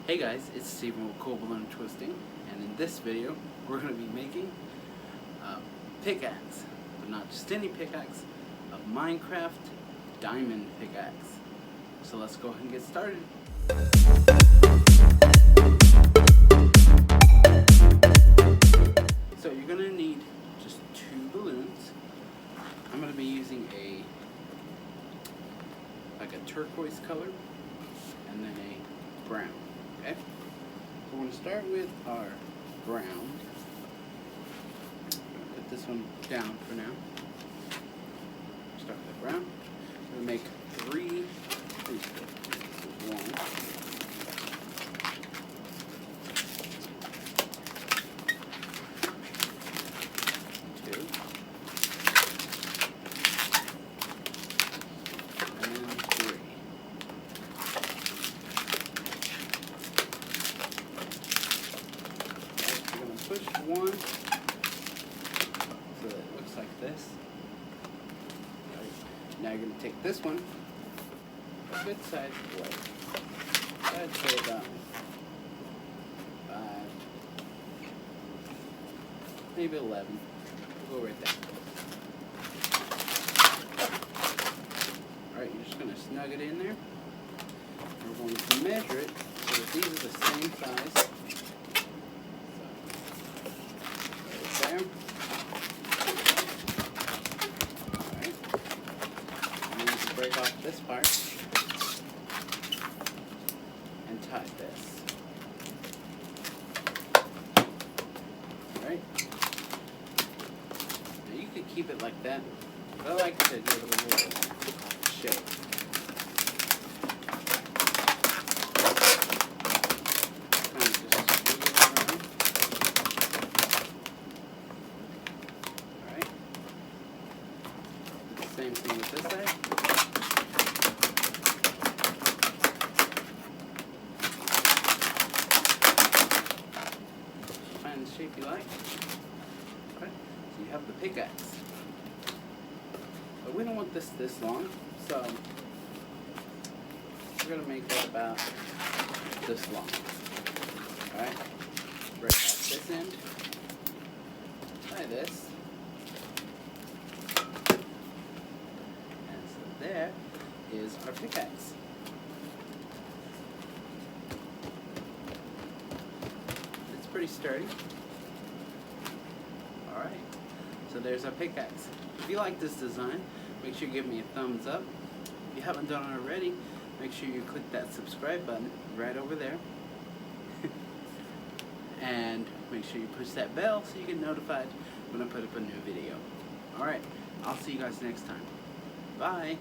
Hey guys, it's Steven with Cool Balloon Twisting, and in this video we're going to be making a pickaxe, but not just any pickaxe, a Minecraft diamond pickaxe. So let's go ahead and get started. So you're going to need just 2 balloons. I'm going to be using a turquoise color and then a brown. Okay, so we're going to start with our brown. I'm going to put this one down for now. Start with the brown. We're going to make 3 1, 2, and then 3. Push 1 so that it looks like this. Right. Now you're going to take this one a good size away. I'd say about 5, maybe 11. We'll go right there. Alright, you're just going to snug it in there. We're going to measure it so that these are the same size. Alright, and then you can break off this part and tie this. Alright, now you could keep it like that, but I like to give it a little shape. Same thing with this side. Find the shape you like. Okay. So you have the pickaxe. But we don't want this long, so we're going to make it about this long. Alright? Break off this end. Tie this. There is our pickaxe. It's pretty sturdy. Alright, so there's our pickaxe. If you like this design, make sure you give me a thumbs up. If you haven't done it already, make sure you click that subscribe button right over there. And make sure you push that bell so you get notified when I put up a new video. Alright, I'll see you guys next time. Bye.